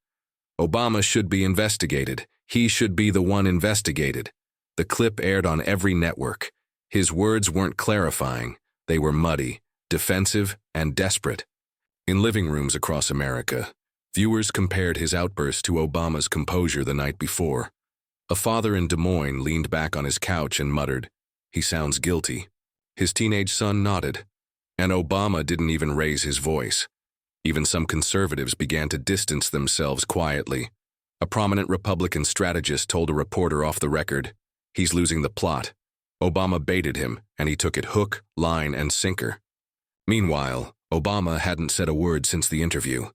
Obama should be investigated. He should be the one investigated. The clip aired on every network. His words weren't clarifying. They were muddy, defensive, and desperate. In living rooms across America, viewers compared his outburst to Obama's composure the night before. A father in Des Moines leaned back on his couch and muttered, "He sounds guilty." His teenage son nodded, and Obama didn't even raise his voice. Even some conservatives began to distance themselves quietly. A prominent Republican strategist told a reporter off the record, "He's losing the plot." Obama baited him, and he took it hook, line, and sinker. Meanwhile, Obama hadn't said a word since the interview.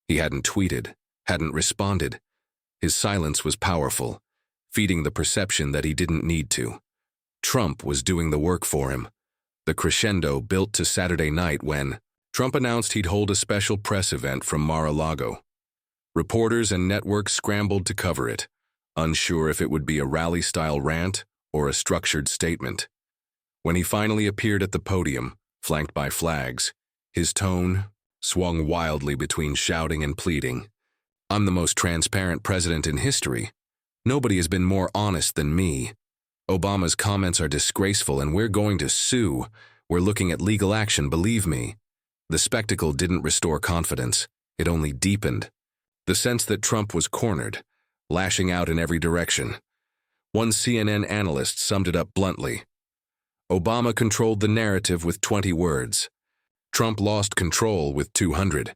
He hadn't tweeted, hadn't responded. His silence was powerful, feeding the perception that he didn't need to. Trump was doing the work for him. The crescendo built to Saturday night when Trump announced he'd hold a special press event from Mar-a-Lago. Reporters and networks scrambled to cover it, unsure if it would be a rally-style rant or a structured statement. When he finally appeared at the podium, flanked by flags, his tone swung wildly between shouting and pleading. "I'm the most transparent president in history. Nobody has been more honest than me. Obama's comments are disgraceful and we're going to sue. We're looking at legal action, believe me." The spectacle didn't restore confidence. It only deepened. The sense that Trump was cornered, lashing out in every direction. One CNN analyst summed it up bluntly. Obama controlled the narrative with 20 words. Trump lost control with 200.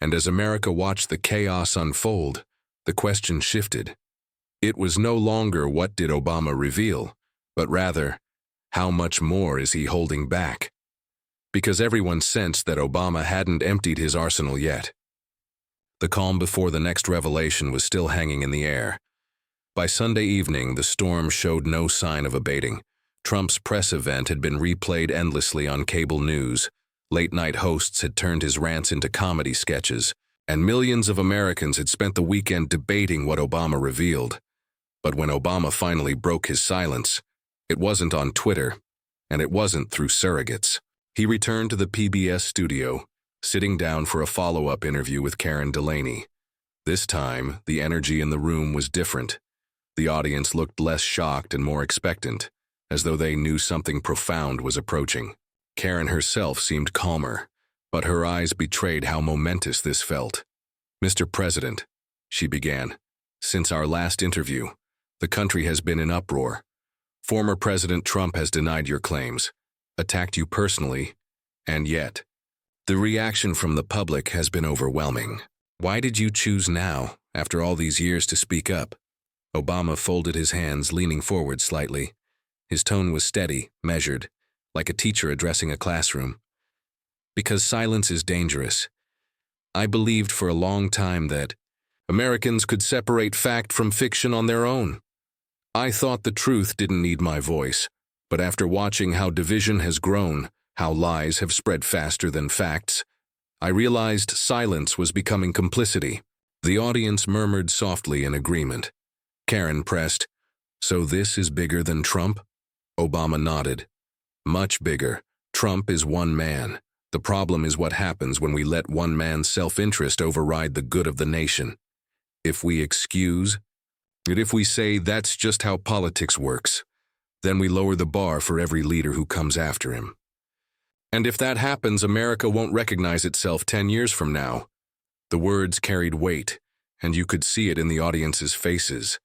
And as America watched the chaos unfold, the question shifted. It was no longer what did Obama reveal, but rather, how much more is he holding back? Because everyone sensed that Obama hadn't emptied his arsenal yet. The calm before the next revelation was still hanging in the air. By Sunday evening, the storm showed no sign of abating. Trump's press event had been replayed endlessly on cable news. Late-night hosts had turned his rants into comedy sketches, and millions of Americans had spent the weekend debating what Obama revealed. But when Obama finally broke his silence, it wasn't on Twitter, and it wasn't through surrogates. He returned to the PBS studio, sitting down for a follow-up interview with Karen Delaney. This time, the energy in the room was different. The audience looked less shocked and more expectant, as though they knew something profound was approaching. Karen herself seemed calmer, but her eyes betrayed how momentous this felt. "Mr. President," she began, "since our last interview, the country has been in uproar. Former President Trump has denied your claims, attacked you personally, and yet, the reaction from the public has been overwhelming. Why did you choose now, after all these years, to speak up?" Obama folded his hands, leaning forward slightly. His tone was steady, measured, like a teacher addressing a classroom. "Because silence is dangerous. I believed for a long time that Americans could separate fact from fiction on their own. I thought the truth didn't need my voice, but after watching how division has grown, how lies have spread faster than facts, I realized silence was becoming complicity." The audience murmured softly in agreement. Karen pressed, "So this is bigger than Trump?" Obama nodded. "Much bigger. Trump is one man. The problem is what happens when we let one man's self-interest override the good of the nation. If we excuse, and if we say that's just how politics works, then we lower the bar for every leader who comes after him. And if that happens, America won't recognize itself 10 years from now." The words carried weight, and you could see it in the audience's faces.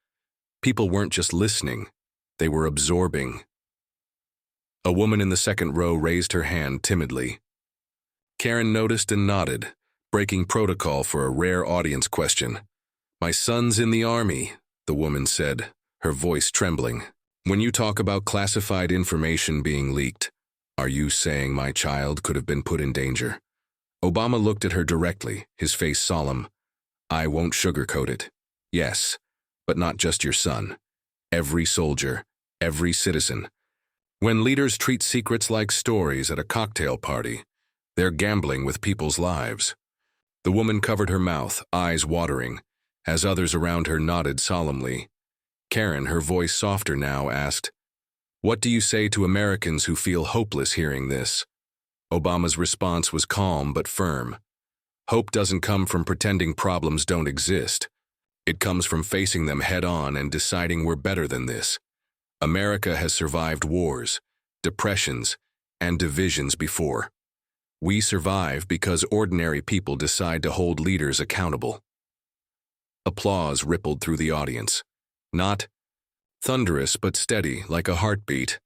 People weren't just listening, they were absorbing. A woman in the second row raised her hand timidly. Karen noticed and nodded, breaking protocol for a rare audience question. "My son's in the Army," the woman said, her voice trembling. When you talk about classified information being leaked, are you saying my child could have been put in danger? Obama looked at her directly, his face solemn. I won't sugarcoat it. Yes, but not just your son. Every soldier, every citizen. When leaders treat secrets like stories at a cocktail party, they're gambling with people's lives. The woman covered her mouth, eyes watering, as others around her nodded solemnly. Karen, her voice softer now, asked, "What do you say to Americans who feel hopeless hearing this?" Obama's response was calm but firm. Hope doesn't come from pretending problems don't exist. It comes from facing them head-on and deciding we're better than this. America has survived wars, depressions, and divisions before. We survive because ordinary people decide to hold leaders accountable. Applause rippled through the audience. Not thunderous but steady, like a heartbeat.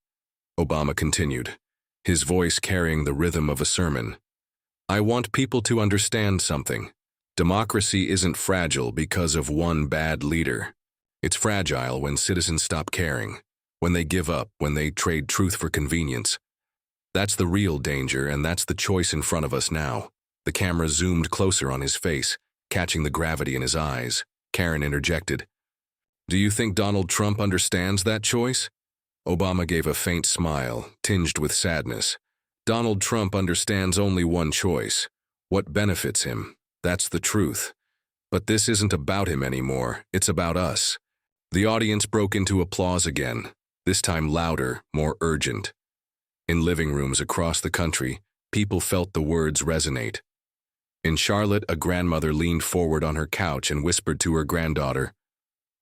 Obama continued, his voice carrying the rhythm of a sermon. I want people to understand something. Democracy isn't fragile because of one bad leader. It's fragile when citizens stop caring, when they give up, when they trade truth for convenience. That's the real danger, and that's the choice in front of us now. The camera zoomed closer on his face, catching the gravity in his eyes. Karen interjected, "Do you think Donald Trump understands that choice?" Obama gave a faint smile, tinged with sadness. Donald Trump understands only one choice: what benefits him. That's the truth. But this isn't about him anymore, it's about us. The audience broke into applause again, this time louder, more urgent. In living rooms across the country, people felt the words resonate. In Charlotte, a grandmother leaned forward on her couch and whispered to her granddaughter,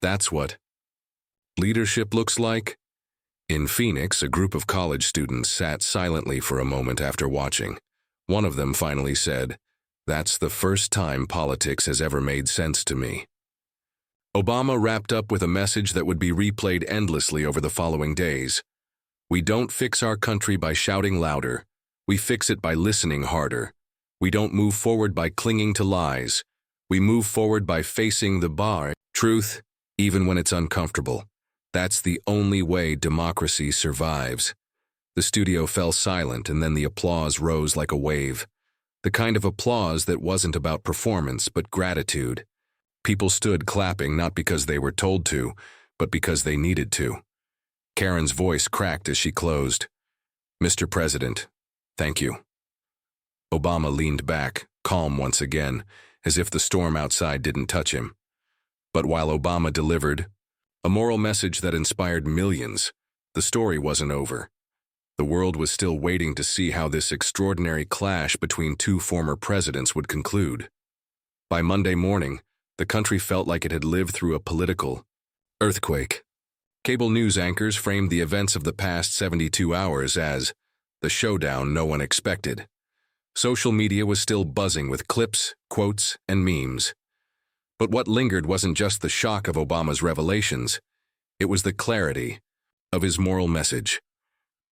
"That's what leadership looks like?" In Phoenix, a group of college students sat silently for a moment after watching. One of them finally said, "That's the first time politics has ever made sense to me." Obama wrapped up with a message that would be replayed endlessly over the following days. We don't fix our country by shouting louder. We fix it by listening harder. We don't move forward by clinging to lies. We move forward by facing the truth, even when it's uncomfortable. That's the only way democracy survives. The studio fell silent, and then the applause rose like a wave. The kind of applause that wasn't about performance, but gratitude. People stood clapping not because they were told to, but because they needed to. Karen's voice cracked as she closed. "Mr. President, thank you." Obama leaned back, calm once again, as if the storm outside didn't touch him. But while Obama delivered a moral message that inspired millions, the story wasn't over. The world was still waiting to see how this extraordinary clash between two former presidents would conclude. By Monday morning, the country felt like it had lived through a political earthquake. Cable news anchors framed the events of the past 72 hours as the showdown no one expected. Social media was still buzzing with clips, quotes, and memes. But what lingered wasn't just the shock of Obama's revelations, it was the clarity of his moral message.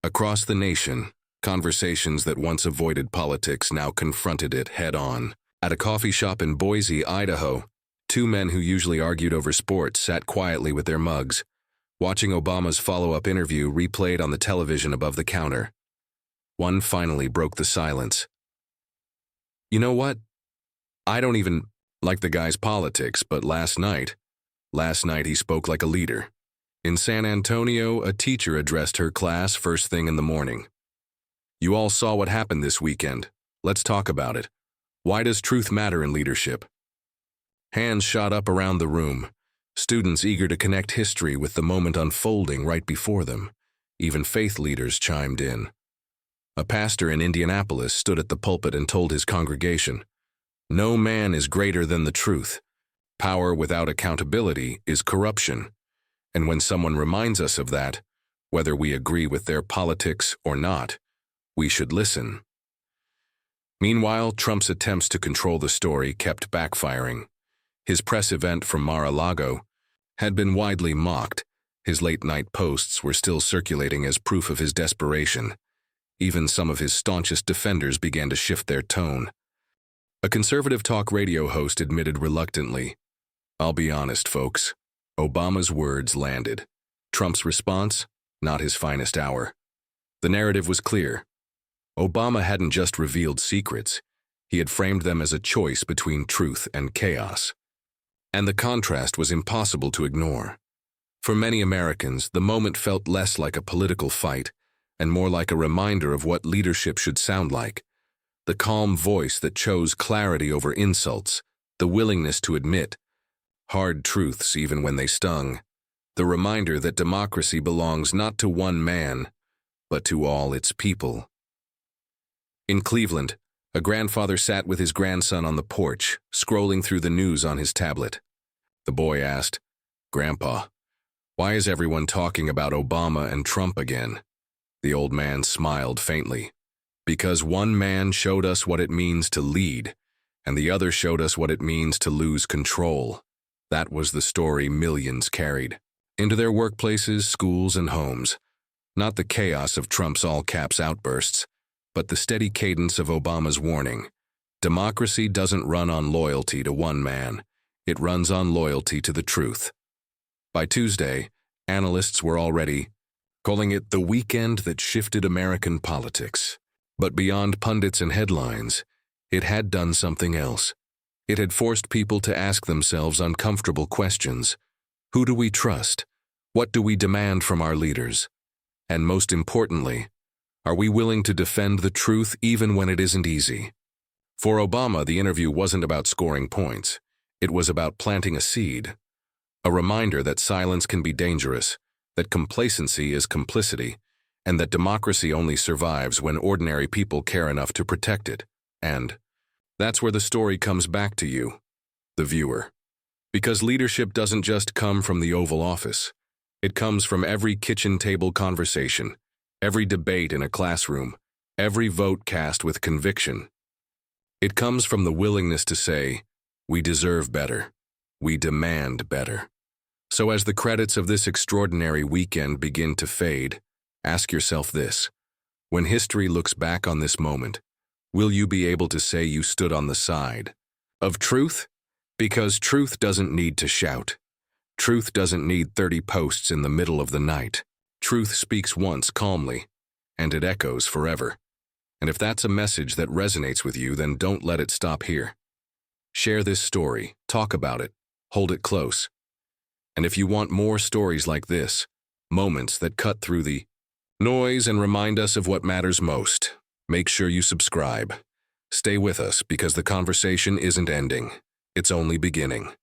Across the nation, conversations that once avoided politics now confronted it head-on. At a coffee shop in Boise, Idaho, two men who usually argued over sports sat quietly with their mugs, watching Obama's follow-up interview replayed on the television above the counter. One finally broke the silence. "You know what? I don't even like the guy's politics, but last night he spoke like a leader. In San Antonio, a teacher addressed her class first thing in the morning. You all saw what happened this weekend. Let's talk about it. Why does truth matter in leadership?" Hands shot up around the room, students eager to connect history with the moment unfolding right before them. Even faith leaders chimed in. A pastor in Indianapolis stood at the pulpit and told his congregation, "No man is greater than the truth. Power without accountability is corruption. And when someone reminds us of that, whether we agree with their politics or not, we should listen." Meanwhile, Trump's attempts to control the story kept backfiring. His press event from Mar-a-Lago had been widely mocked. His late-night posts were still circulating as proof of his desperation. Even some of his staunchest defenders began to shift their tone. A conservative talk radio host admitted reluctantly, "I'll be honest, folks. Obama's words landed. Trump's response? not his finest hour. The narrative was clear. Obama hadn't just revealed secrets, he had framed them as a choice between truth and chaos. And the contrast was impossible to ignore. For many Americans, the moment felt less like a political fight and more like a reminder of what leadership should sound like. The calm voice that chose clarity over insults, the willingness to admit hard truths even when they stung, the reminder that democracy belongs not to one man, but to all its people. In Cleveland, a grandfather sat with his grandson on the porch, scrolling through the news on his tablet. The boy asked, "Grandpa, why is everyone talking about Obama and Trump again?" The old man smiled faintly. "Because one man showed us what it means to lead, and the other showed us what it means to lose control." That was the story millions carried into their workplaces, schools, and homes. Not the chaos of Trump's all-caps outbursts, but the steady cadence of Obama's warning. Democracy doesn't run on loyalty to one man. It runs on loyalty to the truth. By Tuesday, analysts were already calling it the weekend that shifted American politics. But beyond pundits and headlines, it had done something else. It had forced people to ask themselves uncomfortable questions. Who do we trust? What do we demand from our leaders? And most importantly, are we willing to defend the truth even when it isn't easy? For Obama, the interview wasn't about scoring points. It was about planting a seed. A reminder that silence can be dangerous, that complacency is complicity, and that democracy only survives when ordinary people care enough to protect it. And that's where the story comes back to you, the viewer. Because leadership doesn't just come from the Oval Office. It comes from every kitchen table conversation, every debate in a classroom, every vote cast with conviction. It comes from the willingness to say, "We deserve better. We demand better." So as the credits of this extraordinary weekend begin to fade, ask yourself this: when history looks back on this moment, will you be able to say you stood on the side of truth? Because truth doesn't need to shout. Truth doesn't need 30 posts in the middle of the night. Truth speaks once calmly, and it echoes forever. And if that's a message that resonates with you, then don't let it stop here. Share this story, talk about it, hold it close. And if you want more stories like this, moments that cut through the noise and remind us of what matters most, make sure you subscribe. Stay with us because the conversation isn't ending. It's only beginning.